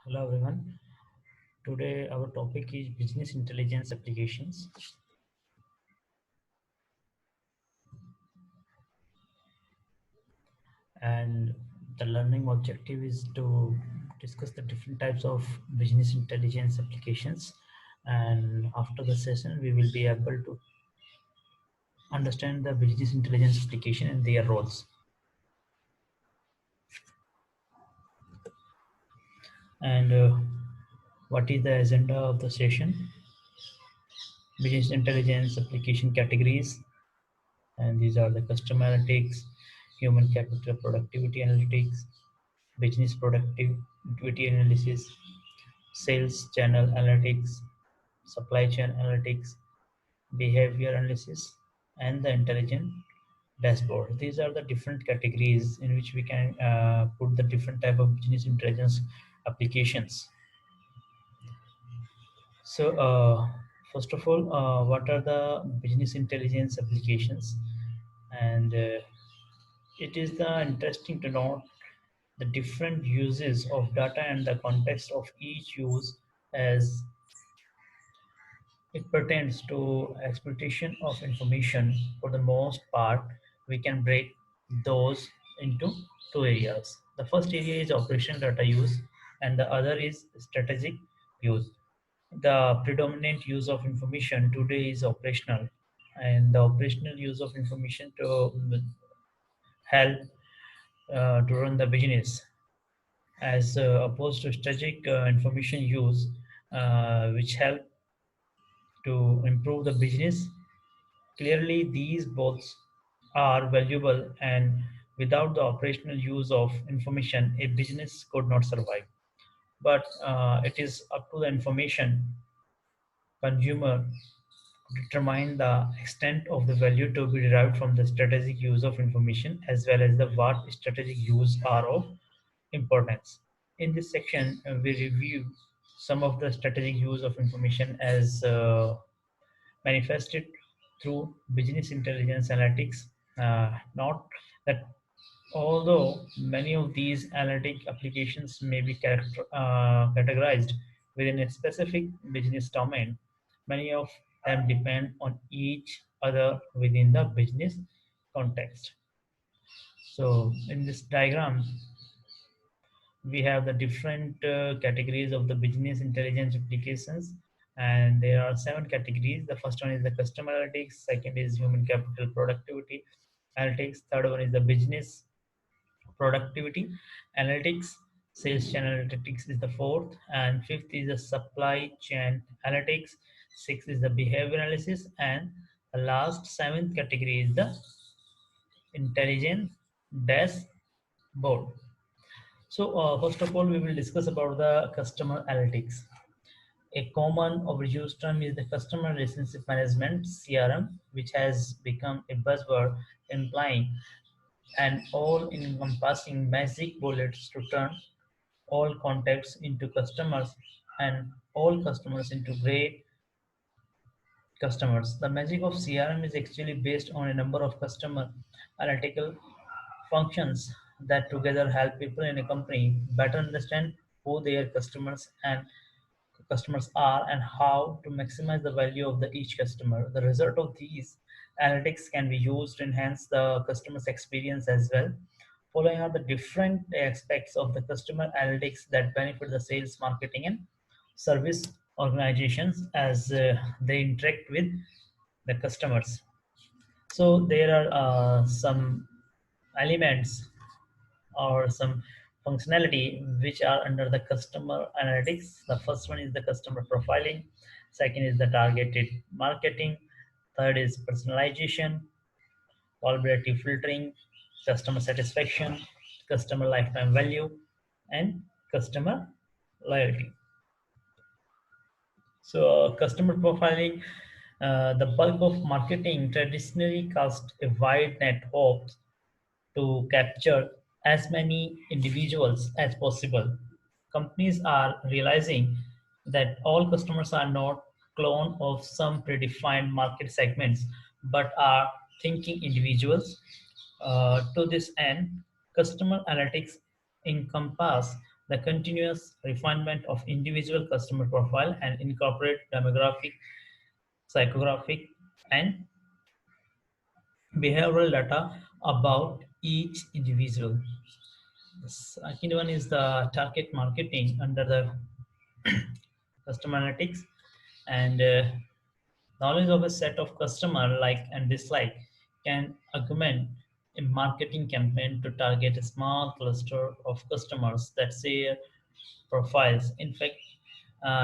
Hello everyone. Today our topic is business intelligence applications, and the learning objective is to discuss the different types of business intelligence applications, and after the session we will be able to understand the business intelligence application and their roles. And what is the agenda of the session? Business intelligence application categories, and these are the customer analytics, human capital productivity analytics, business productivity analysis, sales channel analytics, supply chain analytics, behavior analysis, and the intelligent dashboard. These are the different categories in which we can put the different type of business intelligence applications. So, first of all, what are the business intelligence applications? And it is the interesting to note the different uses of data and the context of each use as it pertains to exploitation of information. For the most part, we can break those into two areas. The first area is operational data use, and the other is strategic use. The predominant use of information today is operational, and the operational use of information to help to run the business, as opposed to strategic information use, which help to improve the business. Clearly, these both are valuable, and without the operational use of information, a business could not survive. But it is up to the information consumer to determine the extent of the value to be derived from the strategic use of information, as well as the what strategic use are of importance. In this section, we review some of the strategic use of information as manifested through business intelligence analytics. Not that although many of these analytic applications may be categorized within a specific business domain, many of them depend on each other within the business context. So, in this diagram, we have the different categories of the business intelligence applications, and there are seven categories. The first one is the customer analytics, second is human capital productivity analytics, third one is the business productivity analytics, sales channel analytics is the fourth, and fifth is the supply chain analytics, sixth is the behavior analysis, and the last seventh category is the intelligence dashboard. So, first of all, we will discuss about the customer analytics. A common overused term is the customer relationship management (CRM), which has become a buzzword implying an all-encompassing magic bullets to turn all contacts into customers and all customers into great customers. The magic of CRM is actually based on a number of customer analytical functions that together help people in a company better understand who their customers are and how to maximize the value of each customer. The result of these analytics can be used to enhance the customer's experience as well. Following are the different aspects of the customer analytics that benefit the sales, marketing, and service organizations as they interact with the customers. So there are some elements or some functionality which are under the customer analytics. The first one is the customer profiling, second is the targeted marketing, third is personalization, collaborative filtering, customer satisfaction, customer lifetime value, and customer loyalty. So, customer profiling, the bulk of marketing traditionally cast a wide net hopes to capture as many individuals as possible. Companies are realizing that all customers are not clone of some predefined market segments, but are thinking individuals. To this end, customer analytics encompass the continuous refinement of individual customer profile and incorporate demographic, psychographic, and behavioral data about each individual. The second one is the target marketing under the customer analytics, and knowledge of a set of customer like and dislike can augment a marketing campaign to target a small cluster of customers that share profiles. In fact,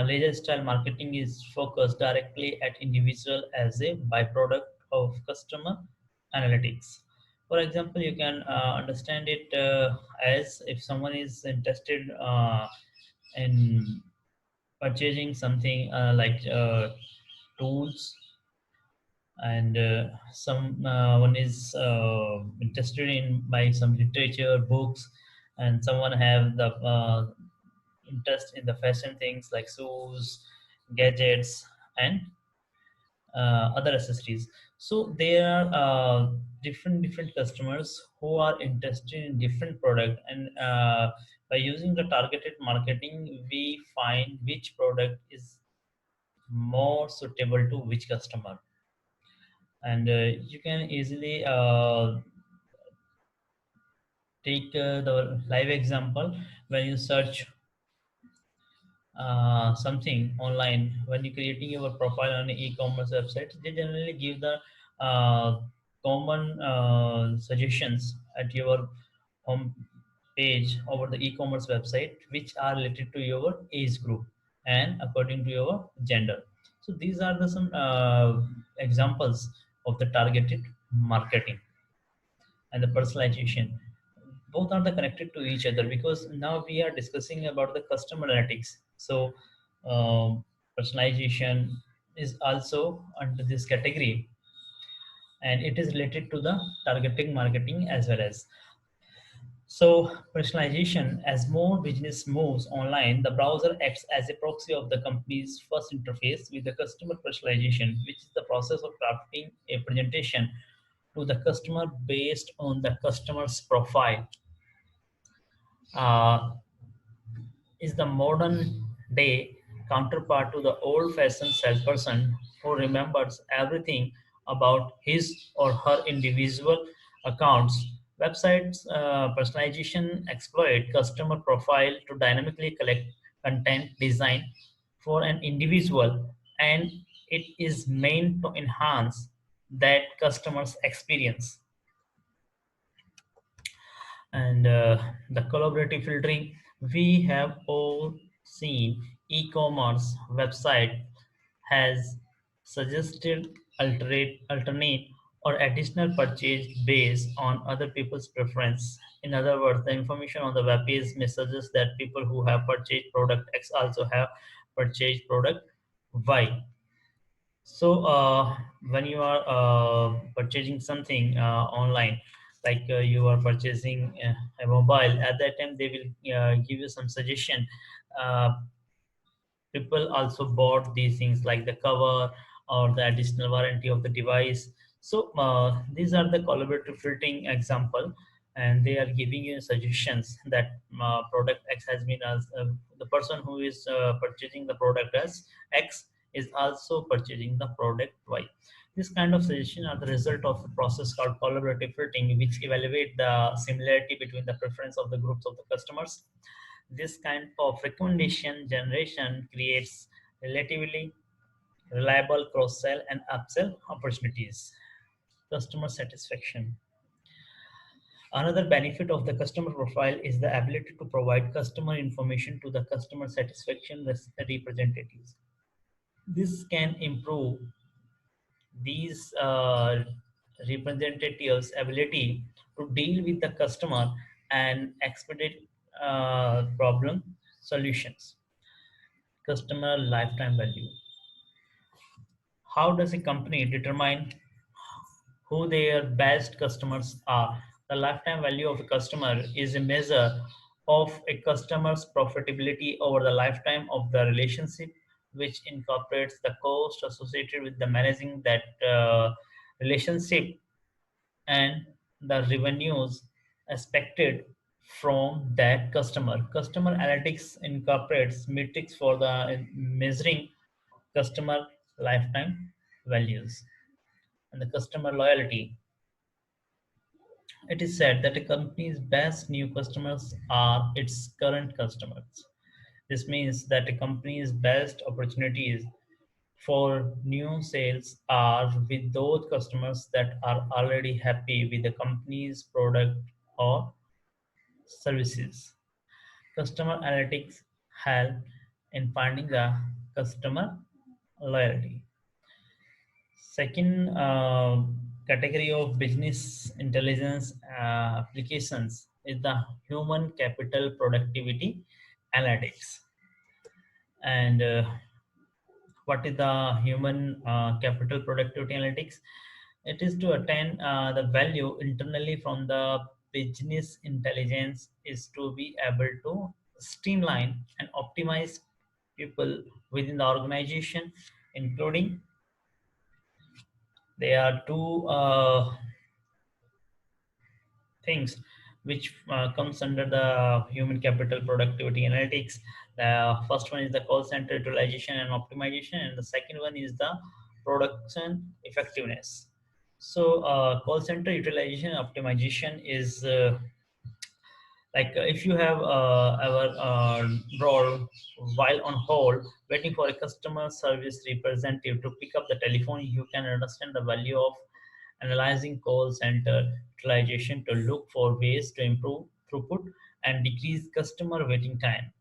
leisure style marketing is focused directly at individual as a byproduct of customer analytics. For example, you can understand it as if someone is interested in purchasing something like tools, and someone is interested in buying some literature books, and someone have the interest in the fashion things like shoes, gadgets, and other accessories. So there are different customers who are interested in different product, and by using the targeted marketing we find which product is more suitable to which customer. And you can easily take the live example. When you search something online, when you're creating your profile on an e-commerce website, they generally give the common suggestions at your home page over the e-commerce website, which are related to your age group and according to your gender. So these are the some examples of the targeted marketing and the personalization. Both are the connected to each other because now we are discussing about the customer analytics. So personalization is also under this category, and it is related to the targeting marketing as well as. So personalization, as more business moves online, the browser acts as a proxy of the company's first interface with the customer. Personalization, which is the process of crafting a presentation to the customer based on the customer's profile, uh, is the modern day counterpart to the old fashioned salesperson who remembers everything about his or her individual accounts. Websites personalization exploit customer profile to dynamically collect content design for an individual, and it is meant to enhance that customer's experience. And the collaborative filtering, we have all seen e-commerce website has suggested alternate or additional purchase based on other people's preference. In other words, the information on the web page may suggest that people who have purchased product X also have purchased product Y. So when you are purchasing something online, like you are purchasing a mobile, at that time they will give you some suggestion. Uh, People also bought these things like the cover or the additional warranty of the device. So these are the collaborative filtering example, and they are giving you suggestions that product X has been as the person who is purchasing the product as X is also purchasing the product Y. This kind of suggestion are the result of a process called collaborative filtering, which evaluate the similarity between the preference of the groups of the customers. This kind of recommendation generation creates relatively reliable cross-sell and upsell opportunities. Customer satisfaction. Another benefit of the customer profile is the ability to provide customer information to the customer satisfaction representatives. This can improve these representatives' ability to deal with the customer and expedite problem solutions. Customer lifetime value. How does a company determine who their best customers are? The lifetime value of a customer is a measure of a customer's profitability over the lifetime of the relationship, which incorporates the cost associated with the managing that relationship and the revenues expected from that customer. Customer analytics incorporates metrics for the measuring customer lifetime values and the customer loyalty. It is said that a company's best new customers are its current customers. This means that a company's best opportunities for new sales are with those customers that are already happy with the company's product or services. Customer analytics help in finding the customer loyalty. Second category of business intelligence applications is the human capital productivity analytics. And what is the human capital productivity analytics? It is to attain the value internally from the business intelligence is to be able to streamline and optimize people within the organization, including there are two things which comes under the human capital productivity analytics. The first one is the call center utilization and optimization, and the second one is the production effectiveness. So, call center utilization and optimization is if you have ever role while on hold waiting for a customer service representative to pick up the telephone, you can understand the value of analyzing call center utilization to look for ways to improve throughput and decrease customer waiting time.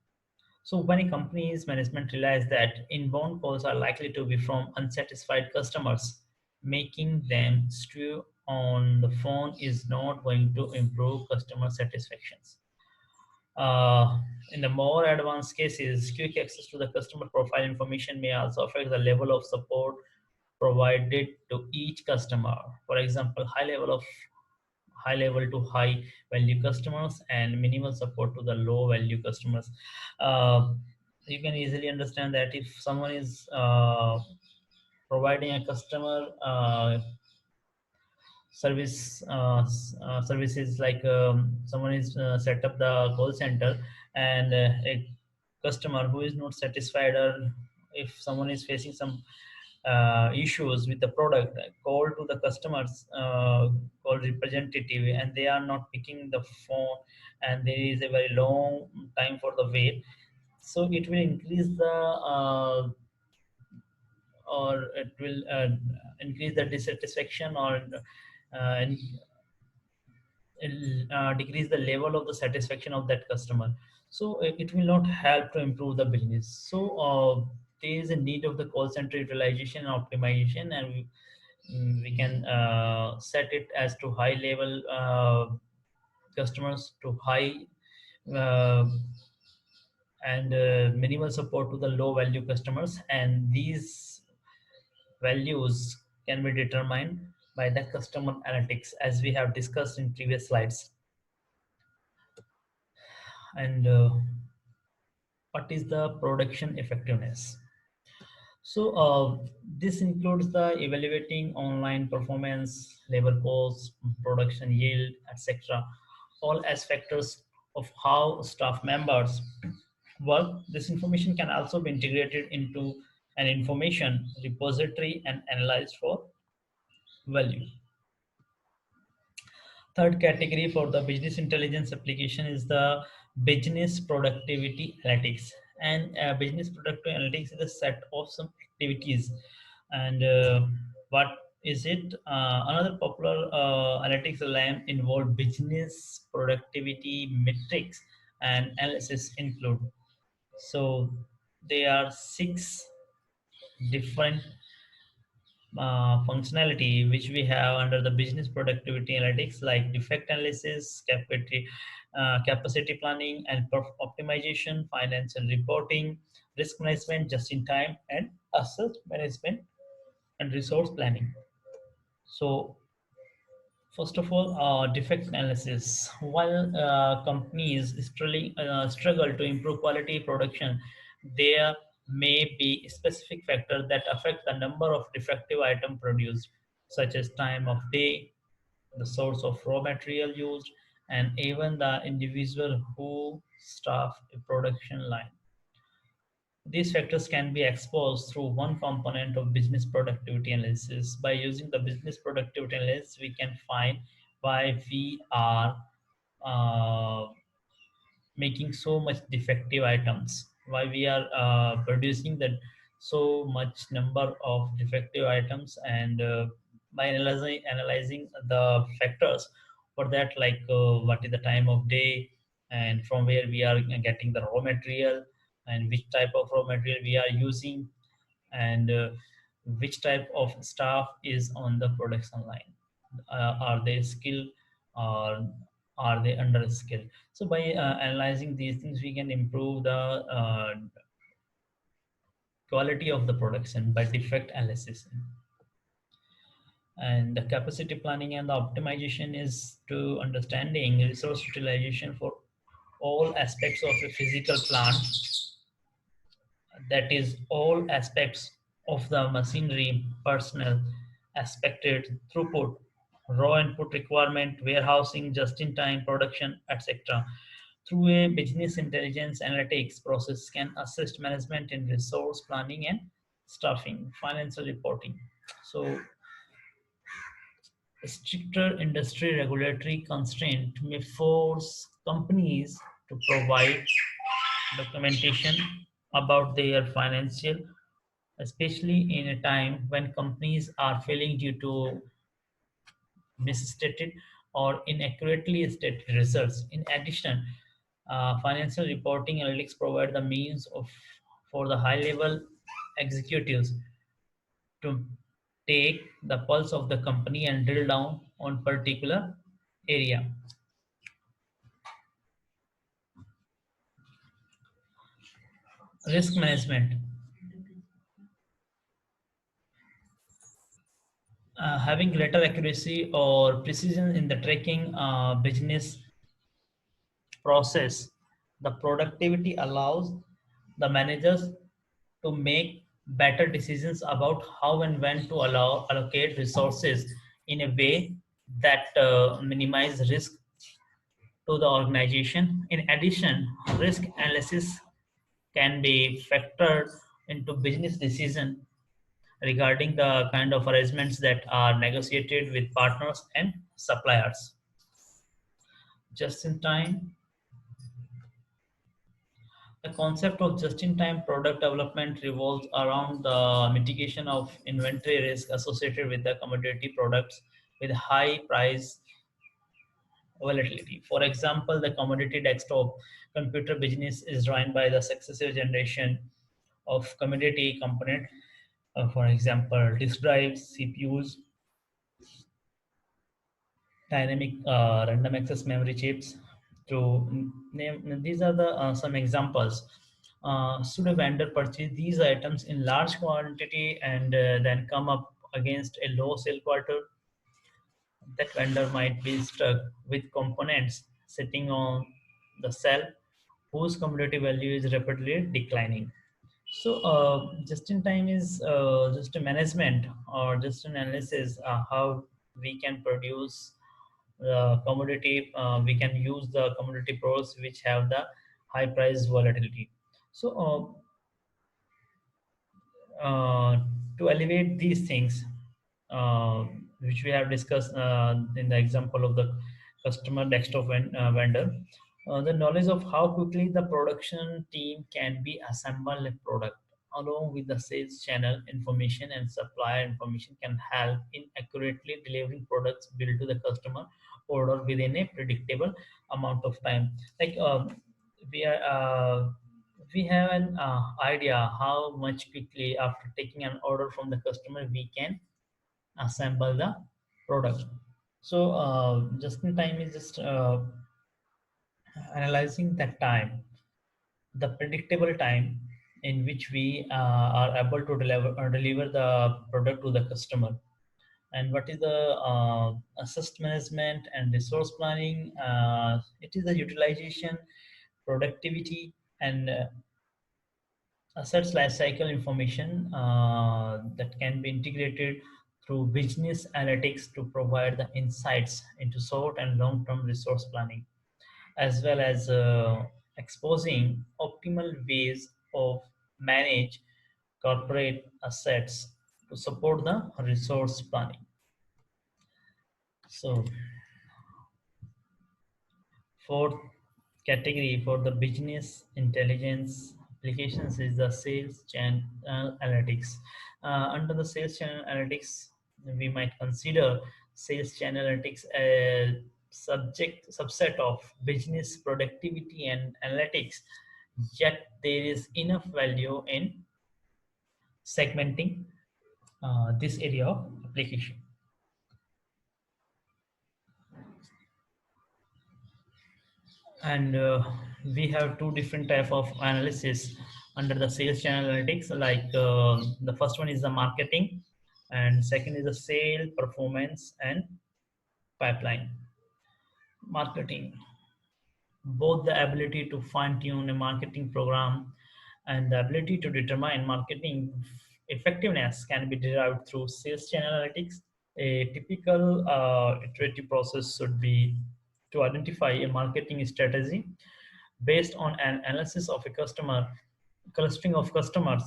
So when a company's management realize that inbound calls are likely to be from unsatisfied customers, making them stew on the phone is not going to improve customer satisfactions. In the more advanced cases, quick access to the customer profile information may also affect the level of support provided to each customer. For example, high level to high value customers and minimal support to the low value customers. Uh, you can easily understand that if someone is providing a customer services like someone is set up the call center and a customer who is not satisfied, or if someone is facing some issues with the product, call to the customers call representative and they are not picking the phone and there is a very long time for the wait, so it will increase the or it will increase the dissatisfaction or uh, decrease the level of the satisfaction of that customer. So it will not help to improve the business. So there is a need of the call center utilization and optimization, and we can set it as to high level customers to high uh, and minimal support to the low value customers, and these values can be determined by the customer analytics as we have discussed in previous slides. And what is the production effectiveness? So this includes the evaluating online performance, labor costs, production yield, etc. All as factors of how staff members work. This information can also be integrated into an information repository and analyzed for value. Third category for the business intelligence application is the business productivity analytics. And business productivity analytics is a set of some activities. And what is it? Another popular analytics line involved business productivity metrics and analysis include. So there are six different functionality which we have under the business productivity analytics, like defect analysis, capacity planning and optimization, financial reporting, risk management, just in time, and asset management and resource planning. So first of all, defect analysis. While companies struggle to improve quality production, there may be specific factors that affect the number of defective items produced, such as time of day, the source of raw material used, and even the individual who staff a production line. These factors can be exposed through one component of business productivity analysis. By using the business productivity analysis, we can find why we are uh, making so much defective items, why we are producing that so much number of defective items, and by analyzing the factors for that, like what is the time of day, and from where we are getting the raw material, and which type of raw material we are using, and which type of staff is on the production line. Are they skilled, or are they under skilled? So by analyzing these things, we can improve the quality of the production by defect analysis. And the capacity planning and the optimization is to understanding resource utilization for all aspects of a physical plant, that is all aspects of the machinery, personnel, expected throughput, raw input requirement, warehousing, just-in-time production, etc. Through a business intelligence analytics process can assist management in resource planning and staffing, financial reporting. So stricter industry regulatory constraint may force companies to provide documentation about their financial, especially in a time when companies are failing due to misstated or inaccurately stated results. In addition, financial reporting analytics provide the means of for the high-level executives to take the pulse of the company and drill down on particular area. Risk management. Having greater accuracy or precision in the tracking business process, the productivity allows the managers to make better decisions about how and when to allocate resources in a way that minimize risk to the organization. In addition, risk analysis can be factored into business decision regarding the kind of arrangements that are negotiated with partners and suppliers. Just in time, the concept of just-in-time product development revolves around the mitigation of inventory risk associated with the commodity products with high price volatility. For example, the commodity desktop computer business is run by the successive generation of commodity component. For example, disk drives, CPUs, dynamic random access memory chips. To name, these are the some examples. Should a vendor purchase these items in large quantity and then come up against a low sale quarter, that vendor might be stuck with components sitting on the shelf whose commodity value is rapidly declining. So, just in time is just a management or just an analysis how we can produce the commodity. We can use the commodity products which have the high price volatility. So, to elevate these things, uh, which we have discussed in the example of the customer desktop vendor, the knowledge of how quickly the production team can be assemble a product along with the sales channel information and supplier information can help in accurately delivering products built to the customer order within a predictable amount of time. Like we are we have an idea how much quickly after taking an order from the customer we can assemble the product. So just in time is just analyzing that time, the predictable time in which we are able to deliver the product to the customer, and what is the assist management and resource planning. It is the utilization, productivity, and assets lifecycle information that can be integrated through business analytics to provide the insights into short and long-term resource planning, as well as exposing optimal ways of manage corporate assets to support the resource planning. So, fourth category for the business intelligence applications is the sales channel analytics. Under the sales channel analytics, we might consider sales channel analytics a subset of business productivity and analytics. Yet there is enough value in segmenting this area of application. And we have two different type of analysis under the sales channel analytics, like the first one is the marketing and second is the sale performance and pipeline. Marketing, both the ability to fine tune a marketing program and the ability to determine marketing effectiveness can be derived through sales channel analytics. A typical iterative process should be to identify a marketing strategy based on an analysis of a customer clustering of customers,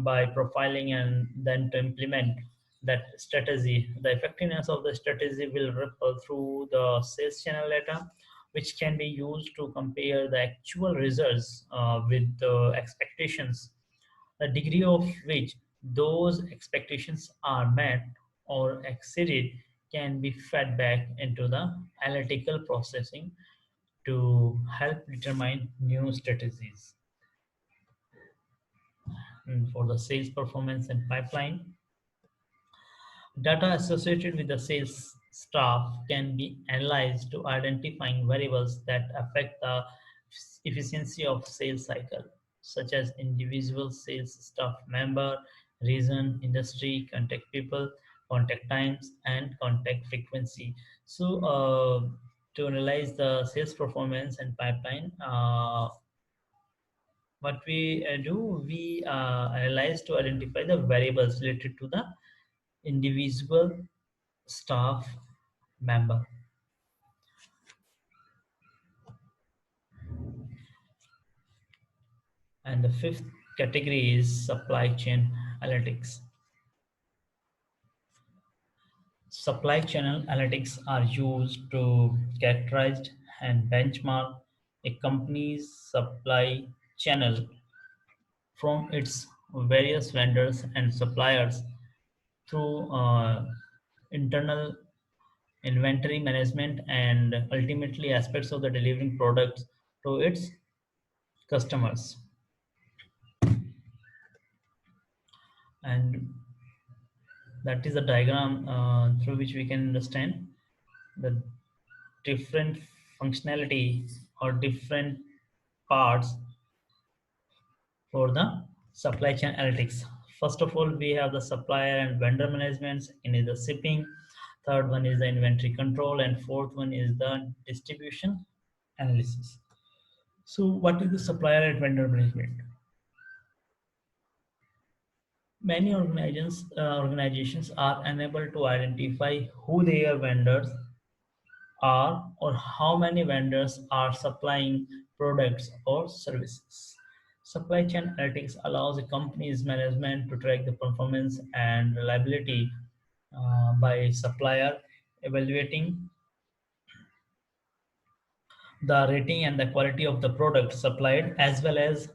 by profiling and then to implement that strategy. The effectiveness of the strategy will ripple through the sales channel data, which can be used to compare the actual results with the expectations. The degree of which those expectations are met or exceeded can be fed back into the analytical processing to help determine new strategies. And for the sales performance and pipeline, data associated with the sales staff can be analyzed to identifying variables that affect the efficiency of sales cycle, such as individual sales staff member, region, industry, contact people, contact times, and contact frequency. So, to analyze the sales performance and pipeline, what we do, we analyze to identify the variables related to the individual staff member. And the fifth category is supply chain analytics. Supply channel analytics are used to characterize and benchmark a company's supply channel from its various vendors and suppliers through internal inventory management and ultimately aspects of the delivering products to its customers. And that is a diagram through which we can understand the different functionality or different parts for the supply chain analytics. First of all, we have the supplier and vendor management, and is the shipping. Third one is the inventory control, and fourth one is the distribution analysis. So, what is the supplier and vendor management? Many organizations are unable to identify who their vendors are or how many vendors are supplying products or services. Supply chain analytics allows a company's management to track the performance and reliability by supplier, evaluating the rating and the quality of the product supplied, as well as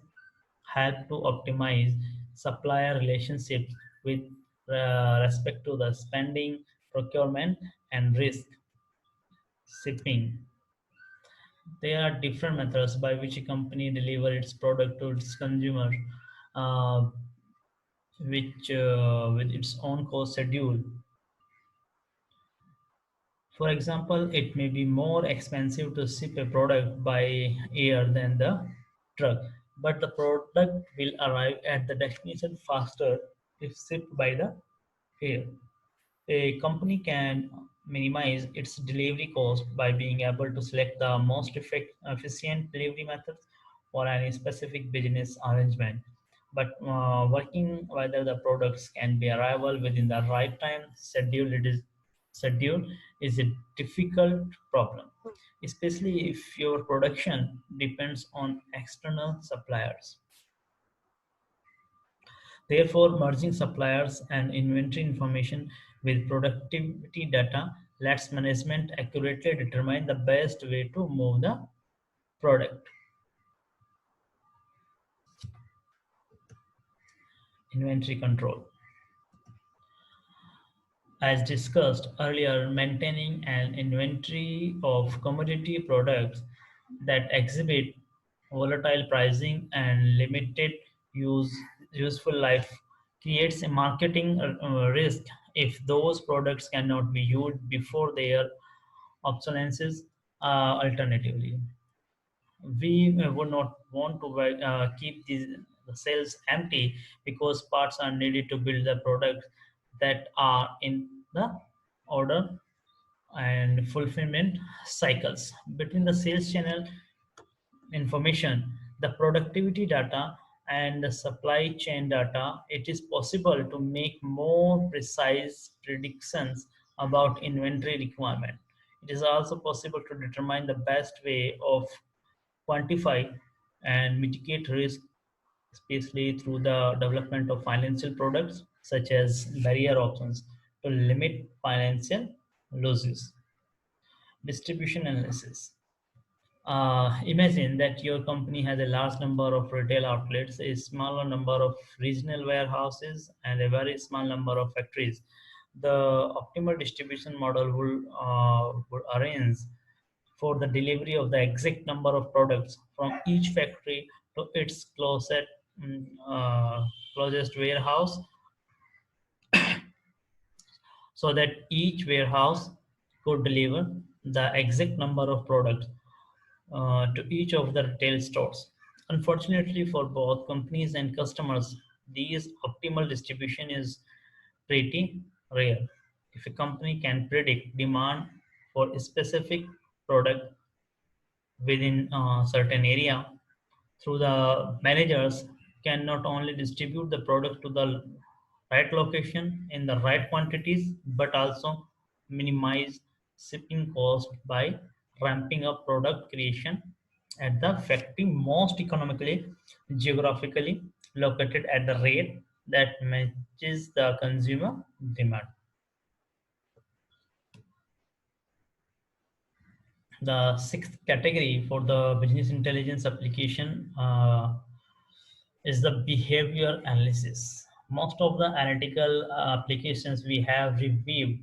help to optimize supplier relationships with respect to the spending, procurement, and risk shipping. There are different methods by which a company delivers its product to its consumer, uh, which with its own cost schedule. For example, it may be more expensive to ship a product by air than the truck, but the product will arrive at the destination faster if shipped by the air. A company can minimize its delivery cost by being able to select the most efficient delivery methods for any specific business arrangement. but working whether the products can be arrival within the right time schedule is a difficult problem, especially if your production depends on external suppliers. Therefore, merging suppliers and inventory information with productivity data lets management accurately determine the best way to move the product. Inventory control. As discussed earlier, maintaining an inventory of commodity products that exhibit volatile pricing and limited use useful life creates a marketing risk if those products cannot be used before their obsolescence. Alternatively, we would not want to keep the cells empty because parts are needed to build the products that are in the order and fulfillment cycles between the sales channel information, the productivity data, and the supply chain data. It is possible to make more precise predictions about inventory requirement. It is also possible to determine the best way of quantify and mitigate risk, especially through the development of financial products such as barrier options to limit financial losses. Distribution analysis. Imagine that your company has a large number of retail outlets, a smaller number of regional warehouses, and a very small number of factories. The optimal distribution model will arrange for the delivery of the exact number of products from each factory to its closest warehouse, so that each warehouse could deliver the exact number of products to each of the retail stores. Unfortunately, for both companies and customers, these optimal distribution is pretty rare. If a company can predict demand for a specific product within a certain area, through the managers can not only distribute the product to the right location in the right quantities but also minimize shipping cost by ramping up product creation at the factory most economically geographically located at the rate that matches the consumer demand. The sixth category for the business intelligence application is the behavior analysis. Most of the analytical applications we have reviewed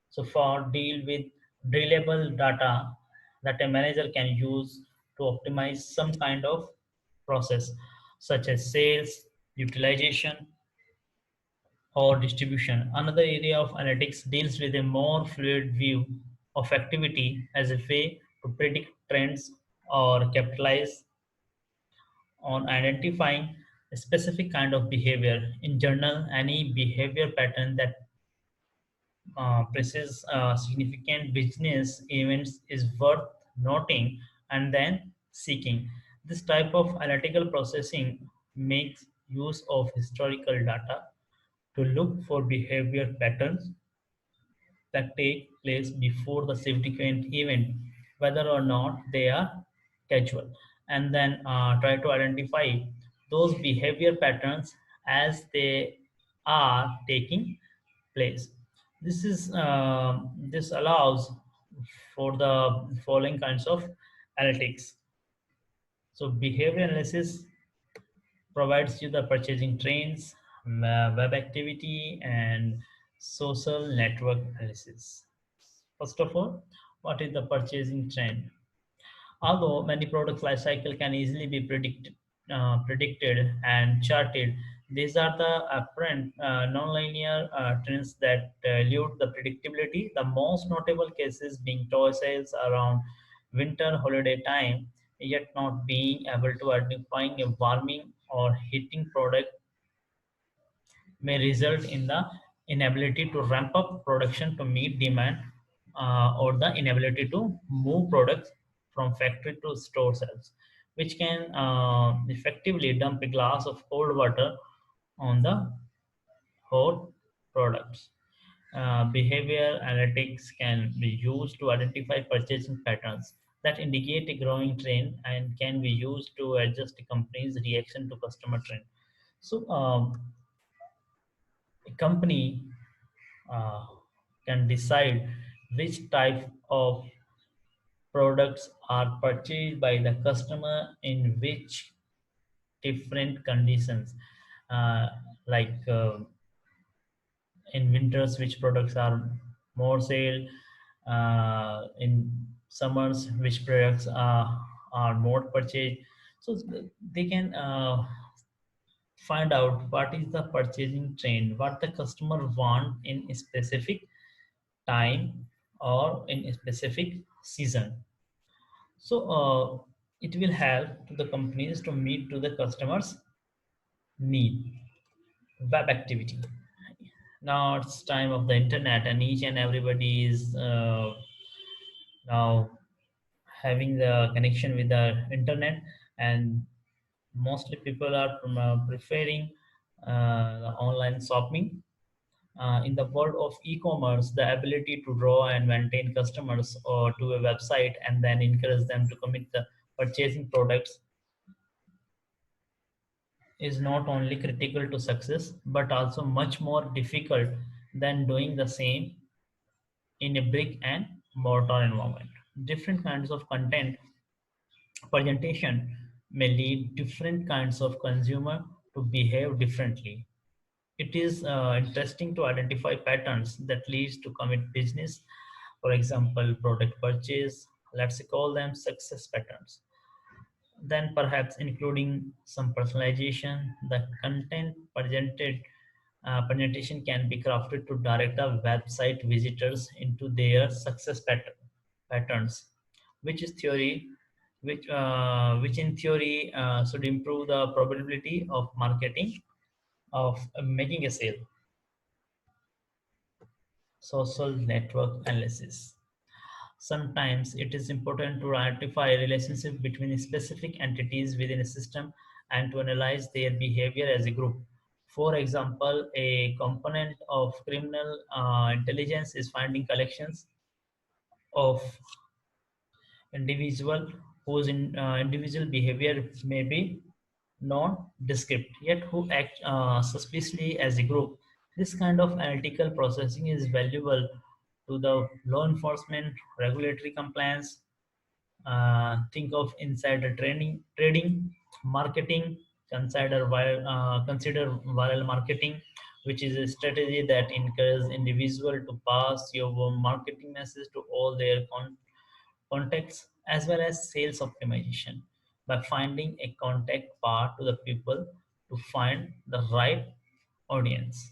so far deal with reliable data that a manager can use to optimize some kind of process, such as sales, utilization, or distribution. Another area of analytics deals with a more fluid view of activity as a way to predict trends or capitalize on identifying a specific kind of behavior. In general, any behavior pattern that precedes significant business events is worth noting and then seeking. This type of analytical processing makes use of historical data to look for behavior patterns that take place before the significant event, whether or not they are casual, and then try to identify those behavior patterns as they are taking place. This allows for the following kinds of analytics. So behavior analysis provides you the purchasing trends, web activity, and social network analysis. First of all, what is the purchasing trend? Although many products life cycle can easily be predicted and charted, these are the apparent nonlinear trends that elude the predictability. The most notable cases being toy sales around winter holiday time, yet not being able to identifying a warming or heating product may result in the inability to ramp up production to meet demand, or the inability to move products from factory to store shelves. which can effectively dump a glass of cold water on the hot products. Behavior analytics can be used to identify purchasing patterns that indicate a growing trend and can be used to adjust a company's reaction to customer trend. So, a company uh, can decide which type of products are purchased by the customer in which different conditions, uh, like in winters which products are more sale, in summers which products are more purchased. So they can find out what is the purchasing trend, what the customer want in a specific time or in a specific season. So it will help to the companies to meet to the customers need. Web activity. Now it's time of the internet, and each and everybody is now having the connection with the internet, and mostly people are preferring the online shopping. In the world of e-commerce, the ability to draw and maintain customers or to a website and then encourage them to commit the purchasing products is not only critical to success but also much more difficult than doing the same in a brick and mortar environment. Different kinds of content presentation may lead different kinds of consumer to behave differently. It is interesting to identify patterns that leads to commit business. For example, product purchase, let's call them success patterns. Then perhaps including some personalization, the content presentation can be crafted to direct the website visitors into their success patterns, which is theory, which in theory should improve the probability of marketing of making a sale. Social network analysis. Sometimes it is important to identify a relationship between specific entities within a system and to analyze their behavior as a group. For example, a component of criminal intelligence is finding collections of individual whose individual behavior may be non-descript, yet who act suspiciously as a group. This kind of analytical processing is valuable to the law enforcement, regulatory compliance. Think of insider trading, marketing. Consider viral marketing, which is a strategy that encourages individual to pass your marketing message to all their contacts, as well as sales optimization by finding a contact path to the people to find the right audience.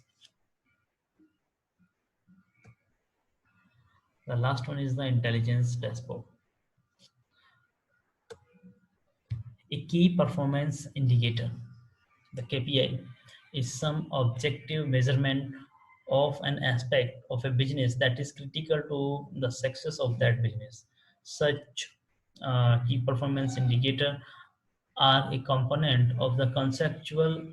The last one is the intelligence dashboard. A key performance indicator, the KPI, is some objective measurement of an aspect of a business that is critical to the success of that business. Such key performance indicator are a component of the conceptual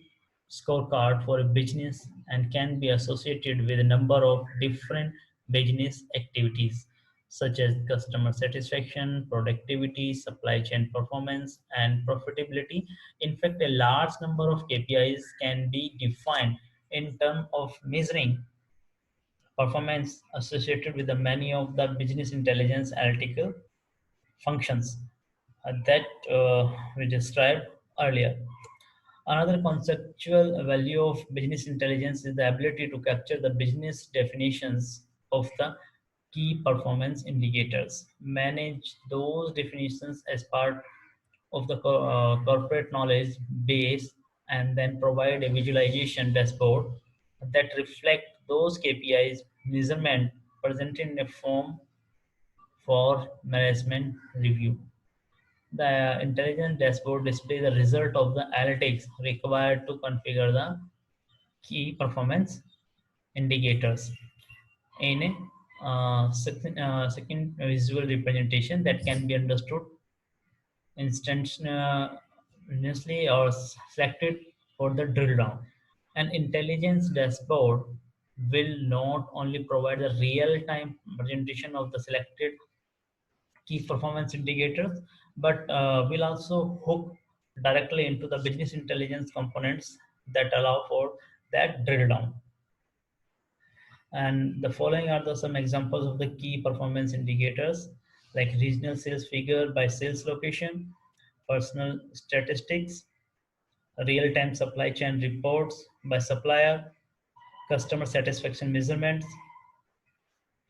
scorecard for a business and can be associated with a number of different business activities such as customer satisfaction, productivity, supply chain performance, and profitability. In fact, a large number of KPIs can be defined in terms of measuring performance associated with the many of the business intelligence analytical functions that we described earlier. Another conceptual value of business intelligence is the ability to capture the business definitions of the key performance indicators, manage those definitions as part of the corporate knowledge base, and then provide a visualization dashboard that reflect those KPIs measurement presented in a form for management review. The intelligent dashboard displays the result of the analytics required to configure the key performance indicators in a second visual representation that can be understood instantaneously or selected for the drill down. An intelligence dashboard will not only provide a real-time presentation of the selected key performance indicators, but will also hook directly into the business intelligence components that allow for that drill down. And the following are some examples of the key performance indicators, like regional sales figure by sales location, personal statistics, real-time supply chain reports by supplier, customer satisfaction measurements,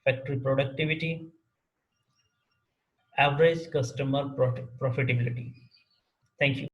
factory productivity, average customer profitability. Thank you.